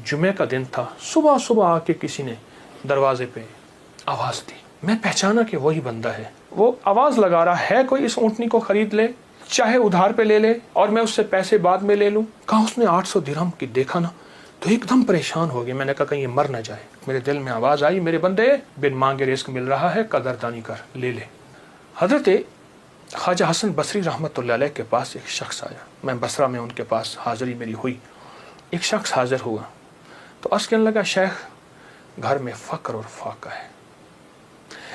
जुमे का दिन था, सुबह सुबह आके किसी ने दरवाजे पे आवाज़ दी। मैं पहचाना कि वही बंदा है। वो आवाज़ लगा रहा है कोई इस ऊँटनी को खरीद ले, चाहे उधार पे ले ले और मैं उससे पैसे बाद में ले लूँ। कहा उसने 800 दिरहम की। देखा ना तो एकदम परेशान हो गया। मैंने कहा कहीं ये मर ना जाए। मेरे दिल में आवाज़ आई, मेरे बंदे बिन मांगे रिस्क मिल रहा है, कदरदानी कर, ले ले। हज़रत ख्वाजा हसन बसरी रहमतुल्लाह अलैह के पास एक शख्स आया। मैं बसरा में उनके पास हाज़िरी मेरी हुई। एक शख्स हाज़िर हुआ तो अर्ज़ कहने लगा, शेख घर में फ़क्र और फाका है।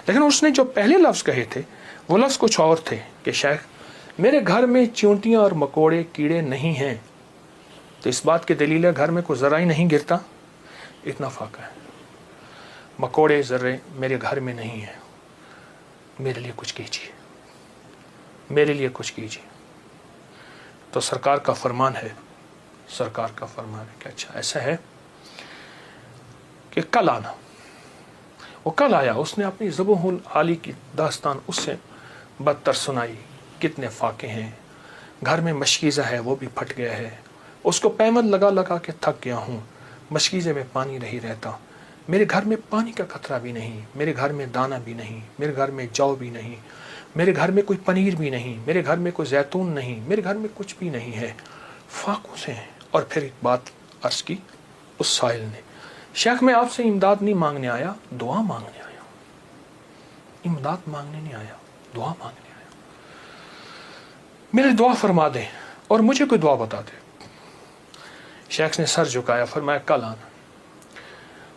लेकिन उसने जो पहले लफ्ज़ कहे थे वो लफ्ज़ कुछ और थे कि शेख मेरे घर में चींटियाँ और मकोड़े कीड़े नहीं हैं। तो इस बात की दलील है घर में कोई ज़रा ही नहीं गिरता, इतना फाका है। मकोड़े ज़र्रे मेरे घर में नहीं हैं, मेरे लिए कुछ कीजिए, मेरे लिए कुछ कीजिए। तो सरकार का फरमान है, सरकार का फरमान है कि अच्छा ऐसा है कि कल आना। वो कल आया। उसने अपनी ज़ुबहुल आली की दास्तान उससे बदतर सुनाई। कितने फाके हैं, घर में मशकीज़ा है वो भी फट गया है, उसको पैमन लगा लगा के थक गया हूँ, मशकीज़े में पानी नहीं रहता, मेरे घर में पानी का खतरा भी नहीं, मेरे घर में दाना भी नहीं, मेरे घर में जौ भी नहीं, मेरे घर में कोई पनीर भी नहीं, मेरे घर में कोई जैतून नहीं, मेरे घर में कुछ भी नहीं है, फाकों से हैं। और फिर एक बात अर्ज़ की उस साहिल ने, शेख मैं आपसे इमदाद नहीं मांगने आया, दुआ मांगने आया। इमदाद मांगने नहीं आया, दुआ मांगने आया। मेरी दुआ फरमा दें और मुझे कोई दुआ बता दे। शेख ने सर झुकाया, फरमाया कल आना।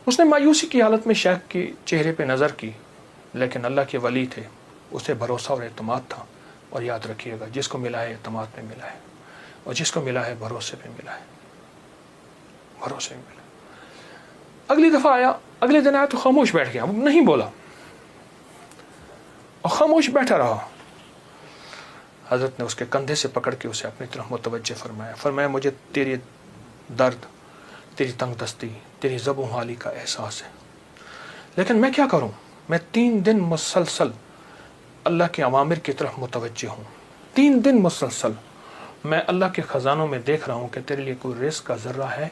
उसने मायूसी की हालत में शेख के चेहरे पे नज़र की, लेकिन अल्लाह के वली थे, उसे भरोसा और एतमाद था। और याद रखिएगा जिसको मिला है एतमाद पे मिला है, और जिसको मिला है भरोसे पे मिला है, भरोसे में मिला। अगली दफ़ा आया, अगले दिन आया तो खामोश बैठ गया, नहीं बोला और खामोश बैठा रहा। हज़रत ने उसके कंधे से पकड़ के उसे अपनी तरफ मुतवज्जे फरमाया। फरमाया मुझे तेरी दर्द, तेरी तंगदस्ती, तेरी ज़बो-हाली का एहसास है, लेकिन मैं क्या करूं? मैं 3 दिन मुसलसल अल्लाह के अवामिर की तरफ मुतवज्जे हूँ। 3 दिन मुसलसल मैं अल्लाह के ख़जानों में देख रहा हूँ कि तेरे लिए कोई रिस्क का ज़र्रा है,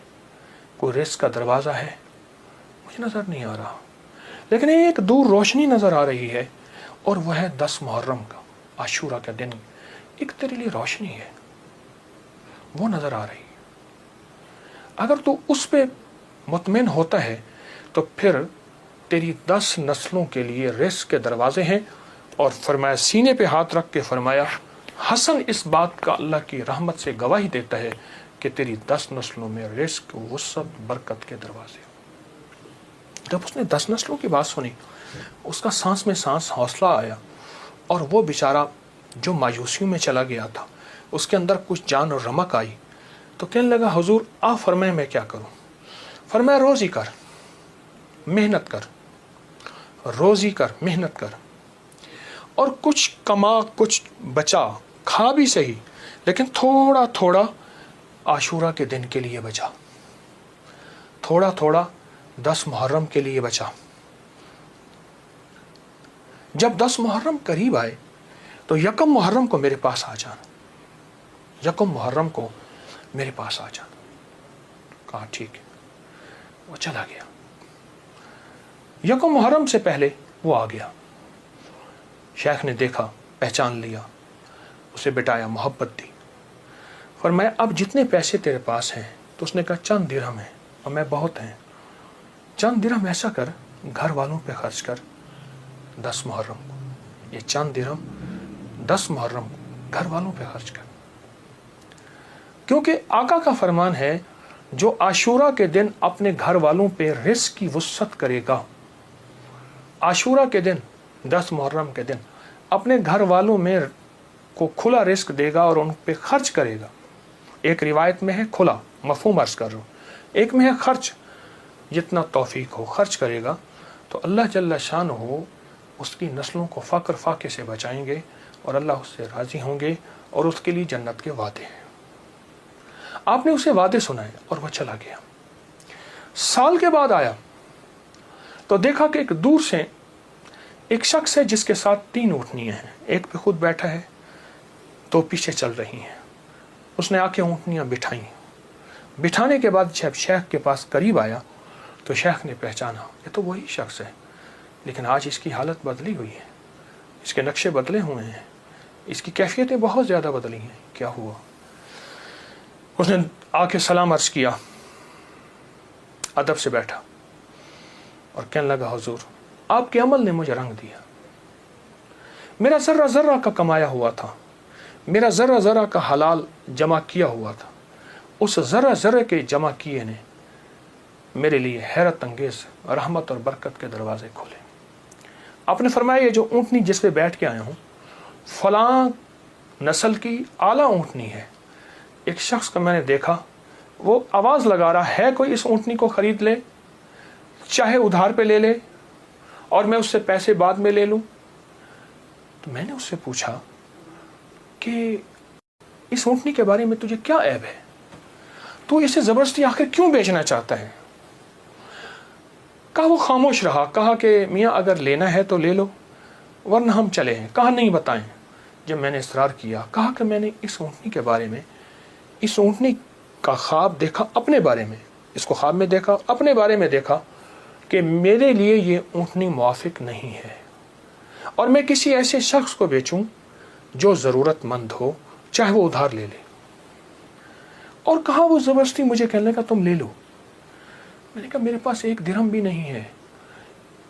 कोई रिस्क का दरवाज़ा है, मुझे नज़र नहीं आ रहा। लेकिन एक दूर रोशनी नज़र आ रही है और वह है 10 मुहर्रम का, आशूरा का दिन। एक तेरे लिए रोशनी है, वो नज़र आ रही है। अगर तू उस पे मुतमिन होता है तो फिर तेरी 10 नस्लों के लिए रिस्क के दरवाजे हैं। और फरमाया, सीने पे हाथ रख के फरमाया, हसन इस बात का अल्लाह की रहमत से गवाही देता है कि तेरी 10 नस्लों में रिस्क, वुसअत, बरकत के दरवाजे। जब उसने 10 नस्लों की बात सुनी, उसका सांस में सांस हौसला आया। और वो बेचारा जो मायूसियों में चला गया था, उसके अंदर कुछ जान और रमक आई। तो कहने लगा, हुजूर आप फरमाए मैं क्या करूं? फरमाया, रोज़ी कर, मेहनत कर, रोज़ी कर, मेहनत कर, और कुछ कमा, कुछ बचा, खा भी सही, लेकिन थोड़ा थोड़ा आशूरा के दिन के लिए बचा, थोड़ा थोड़ा 10 मुहर्रम के लिए बचा। जब 10 मुहर्रम करीब आए तो यकम मुहर्रम को मेरे पास आ जाना, यकम मुहर्रम को मेरे पास आ जाना। कहा ठीक है। वो चला गया। यकम मुहर्रम से पहले वो आ गया। शेख ने देखा, पहचान लिया, उसे बिठाया, मोहब्बत दी। फरमाया, अब जितने पैसे तेरे पास हैं? तो उसने कहा, चंद दिरहम है। और मैं, बहुत हैं। चंद दिरहम ऐसा कर, घर वालों पे खर्च कर 10 मुहर्रम को। ये चंद दिरहम 10 मुहर्रम को घर वालों पे खर्च कर, क्योंकि आका का फरमान है, जो आशूरा के दिन अपने घर वालों पे रिस्क की वुसअत करेगा, आशूरा के दिन, 10 मुहर्रम के दिन अपने घर वालों में को खुला रिस्क देगा और उन पे खर्च करेगा। एक रिवायत में है खुला, मफहूम अर्ज कर रहा हूँ, एक में है खर्च, जितना तौफीक हो खर्च करेगा, तो अल्लाह जल्ला शान हो उसकी नस्लों को फ़क्र फाके से बचाएंगे और अल्लाह उससे राज़ी होंगे और उसके लिए जन्नत के वादे हैं। आपने उसे वादे सुनाए और वह चला गया। साल के बाद आया तो देखा कि एक दूर से एक शख्स है जिसके साथ 3 ऊँटनियाँ हैं, एक पे खुद बैठा है, 2 पीछे चल रही हैं। उसने आके ऊँटनियाँ बिठाई, बिठाने के बाद जब शेख के पास करीब आया तो शेख ने पहचाना ये तो वही शख्स है, लेकिन आज इसकी हालत बदली हुई है, इसके नक्शे बदले हुए हैं, इसकी कैफियतें बहुत ज़्यादा बदली हैं। क्या हुआ? उसने आके सलाम अर्ज़ किया, अदब से बैठा और कहने लगा, हुजूर आपके अमल ने मुझे रंग दिया। मेरा ज़र्रा ज़र्रा का कमाया हुआ था, मेरा ज़र्रा ज़र्रा का हलाल जमा किया हुआ था, उस ज़र्रा ज़र्रे के जमा किए ने मेरे लिए हैरत अंगेज़ रहमत और बरकत के दरवाज़े खोले। आपने फरमाया ये जो ऊँटनी जिस पे बैठ के आया हूँ फलां नस्ल की आला ऊँटनी है। एक शख्स को मैंने देखा, वो आवाज़ लगा रहा है कोई इस ऊँटनी को ख़रीद ले, चाहे उधार पे ले ले और मैं उससे पैसे बाद में ले लूँ। तो मैंने उससे पूछा कि इस ऊँटनी के बारे में तुझे क्या ऐब है, तू इसे ज़बरदस्ती आखिर क्यों बेचना चाहता है? कहा वो खामोश रहा। कहा कि मियाँ अगर लेना है तो ले लो वरना हम चले हैं। कहा नहीं बताएं। जब मैंने इसरार किया, कहा कि मैंने इस ऊँटनी के बारे में, इस ऊँटनी का ख्वाब देखा अपने बारे में, इसको ख्वाब में देखा, अपने बारे में देखा कि मेरे लिए ये ऊँटनी मुआफिक नहीं है और मैं किसी ऐसे शख्स को बेचूं जो ज़रूरतमंद हो, चाहे वो उधार ले ले। और कहा वो ज़बरदस्ती मुझे कहने लगा तुम ले लो। मैंने कहा मेरे पास एक दिरहम भी नहीं है,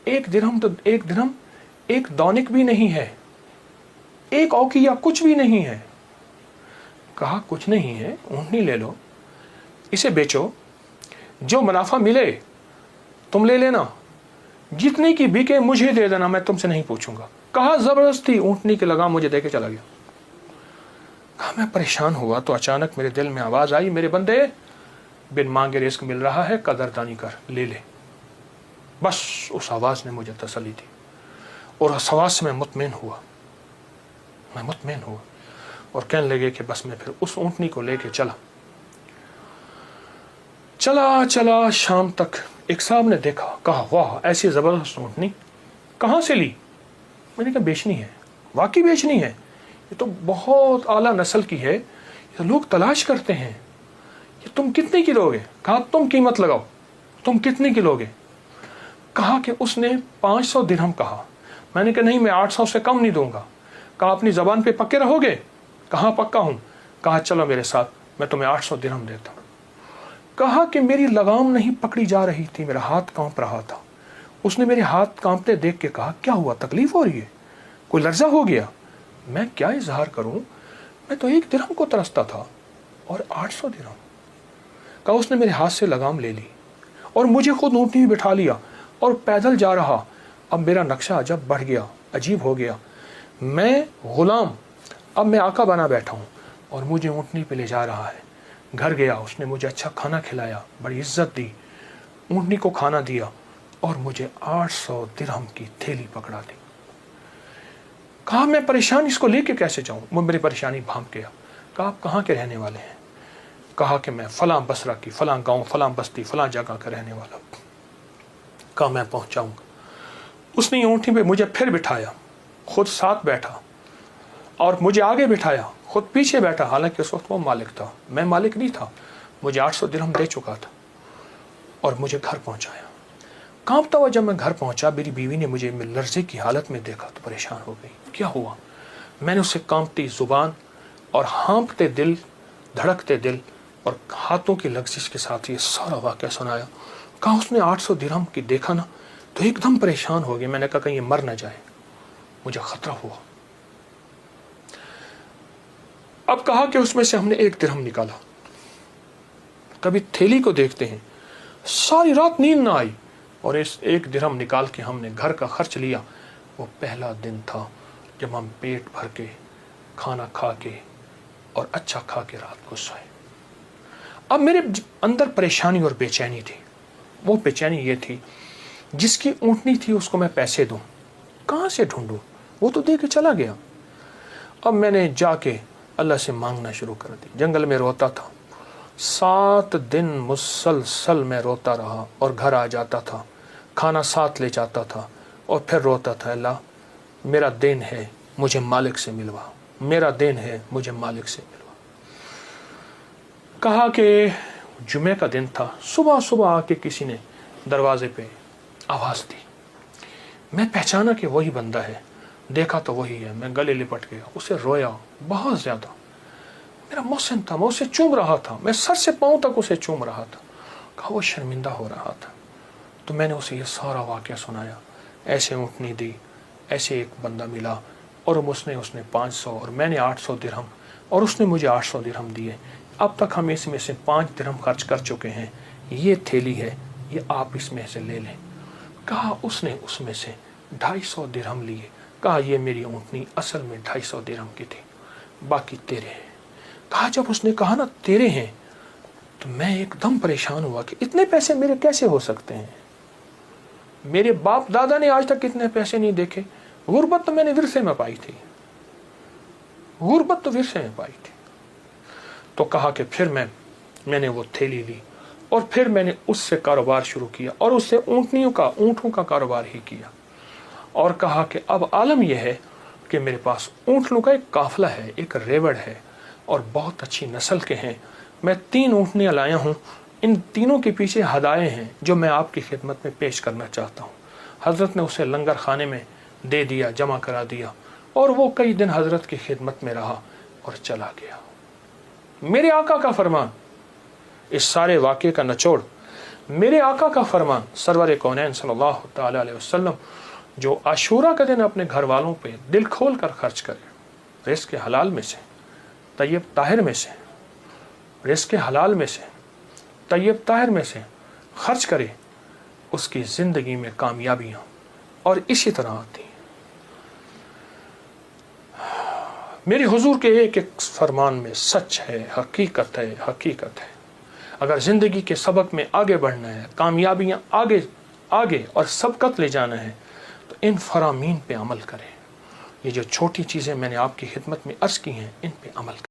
एक दिरहम एक दौनिक भी नहीं है, एक औकिया कुछ भी नहीं है। कहा कुछ नहीं है, ऊँटनी ले लो, इसे बेचो, जो मुनाफा मिले तुम ले लेना, जितने की बिके मुझे दे देना, मैं तुमसे नहीं पूछूंगा। कहा ज़बरदस्ती ऊँटनी के लगाम मुझे दे के चला गया। कहा मैं परेशान हुआ तो अचानक मेरे दिल में आवाज़ आई, मेरे बंदे बिन मांगे रिस्क मिल रहा है, कदरदानी कर, ले ले। बस उस आवाज़ ने मुझे तसल्ली दी और उस आवाज़ से मैं मुतमईन हुआ और कहने लगे कि बस मैं फिर उस ऊँटनी को लेके चला शाम तक। एक साहब ने देखा, कहा वाह ऐसी ज़बरदस्त ऊँटनी कहाँ से ली? मैंने कहा बेचनी है। वाकई बेचनी है, ये तो बहुत आला नस्ल की है, ये लोग तलाश करते हैं, ये तुम कितने की लोगे? कहा तुम कीमत लगाओ, तुम कितने की लोगे? कहा कि उसने 500 दिरहम कहा। मैंने कहा नहीं, मैं 800 से कम नहीं दूंगा। कहा अपनी ज़बान पे पक्के रहोगे? कहा पक्का हूँ। कहा चलो मेरे साथ, मैं तुम्हें 800 दिरहम देता हूँ। कहा कि मेरी लगाम नहीं पकड़ी जा रही थी, मेरा हाथ कांप रहा था। उसने मेरे हाथ कांपते देख के कहा क्या हुआ, तकलीफ हो रही है, कोई लर्जा हो गया? मैं क्या इजहार करूं, मैं तो 1 दिरहम को तरसता था और 800 दिरहम। कहा उसने मेरे हाथ से लगाम ले ली और मुझे खुद ऊँटनी में बिठा लिया और पैदल जा रहा। अब मेरा नक्शा अजब बढ़ गया, अजीब हो गया। मैं गुलाम, अब मैं आका बना बैठा हूँ और मुझे ऊँटनी पे ले जा रहा है। घर गया, उसने मुझे अच्छा खाना खिलाया, बड़ी इज्जत दी, ऊँटनी को खाना दिया और मुझे 800 दिरहम की थैली पकड़ा दी। कहा मैं परेशान, इसको लेके कैसे जाऊं? वो मेरी परेशानी भांप गया। कहा आप कहाँ के रहने वाले हैं? कहा कि मैं फलां बसरा की, फलां गांव, फलां बस्ती, फलां जगह का रहने वाला हूं। कहा मैं पहुंचाऊंगा। उसने ऊँटनी पे मुझे फिर बिठाया, खुद साथ बैठा और मुझे आगे बिठाया, खुद पीछे बैठा। हालांकि उस वक्त वो मालिक था, मैं मालिक नहीं था। मुझे 800 दिरहम दे चुका था और मुझे घर पहुंचाया। कांपता हुआ जब मैं घर पहुंचा, मेरी बीवी ने मुझे लर्जे की हालत में देखा तो परेशान हो गई। क्या हुआ? मैंने उससे कांपती जुबान और हाँफते दिल, धड़कते दिल और हाथों की लग्जिश के साथ ये सारा वाक़या सुनाया। कहा उसने 800 दिरहम की देखा ना तो एकदम परेशान हो गया। मैंने कहा कहीं ये मर ना जाए, मुझे खतरा हुआ। अब कहा कि उसमें से हमने 1 दिरहम निकाला। कभी थैली को देखते हैं, सारी रात नींद ना आई और इस 1 दिरहम निकाल के हमने घर का खर्च लिया। वो पहला दिन था जब हम पेट भर के खाना खा के और अच्छा खा के रात को सोए। अब मेरे अंदर परेशानी और बेचैनी थी। वो बेचैनी ये थी, जिसकी ऊँटनी थी उसको मैं पैसे दूं, कहाँ से ढूंढूं? वो तो दे के चला गया। अब मैंने जाके अल्लाह से मांगना शुरू कर दी। जंगल में रोता था, 7 दिन मुसलसल मैं रोता रहा और घर आ जाता था, खाना साथ ले जाता था और फिर रोता था, अल्लाह मेरा दिन है, मुझे मालिक से मिलवा, मेरा दिन है, मुझे मालिक से मिलवा। कहा कि जुमे का दिन था, सुबह सुबह आके किसी ने दरवाजे पे आवाज़ दी। मैं पहचाना कि वही बंदा है, देखा तो वही है। मैं गले लिपट गया, उसे रोया बहुत ज़्यादा। मेरा मोहसिन था, मैं उसे चूम रहा था, मैं सर से पाँव तक उसे चूम रहा था। कहा वो शर्मिंदा हो रहा था। तो मैंने उसे ये सारा वाक़या सुनाया, ऐसे ऊँटनी दी, ऐसे एक बंदा मिला और उसने 500 और मैंने 800 दिरहम और उसने मुझे 800 दिरहम दिए। अब तक हम इसमें से 5 दिरहम खर्च कर चुके हैं। ये थैली है, ये आप इसमें से ले लें। कहा उसने उसमें से 250 दिरहम लिए। कहा ये मेरी ऊँटनी असल में 250 दिरहम की थी, बाकी तेरे हैं। कहा जब उसने कहा ना तेरे हैं, तो मैं एकदम परेशान हुआ कि इतने पैसे मेरे कैसे हो सकते हैं। मेरे बाप दादा ने आज तक इतने पैसे नहीं देखे। गुर्बत तो मैंने विरसे में पाई थी, गुर्बत तो विरसे में पाई थी। तो कहा कि फिर मैंने वो थैली ली और फिर मैंने उससे कारोबार शुरू किया और उससे ऊँटों का कारोबार ही किया। और कहा कि अब आलम यह है कि मेरे पास ऊँटों का एक काफिला है, एक रेवड़ है और बहुत अच्छी नस्ल के हैं। मैं 3 ऊँटनियाँ लाया हूँ, इन तीनों के पीछे हदाये हैं जो मैं आपकी खिदमत में पेश करना चाहता हूँ। हज़रत ने उसे लंगर खाने में दे दिया, जमा करा दिया और वो कई दिन हज़रत की खिदमत में रहा और चला गया। मेरे आका का फरमान, इस सारे वाक़े का निचोड़ मेरे आका का फरमान सरवर कौनैन सल्लल्लाहु तआला अलैहि वसल्लम, जो आशूरा का दिन अपने घर वालों पे दिल खोल कर खर्च करे, रिज़्क़ हलाल में से, तय्यब ताहिर में से, रिज़्क़ हलाल में से, तय्यब ताहिर में से खर्च करे, उसकी ज़िंदगी में कामयाबियाँ और इसी तरह आती हैं। मेरे हुजूर के एक एक फरमान में सच है, हकीकत है, हकीकत है। अगर ज़िंदगी के सबक में आगे बढ़ना है, कामयाबियाँ आगे और सबकत ले जाना है, तो इन फरामीन पे अमल करें। ये जो छोटी चीज़ें मैंने आपकी खिदमत में अर्ज़ की हैं, इन पे अमल करें।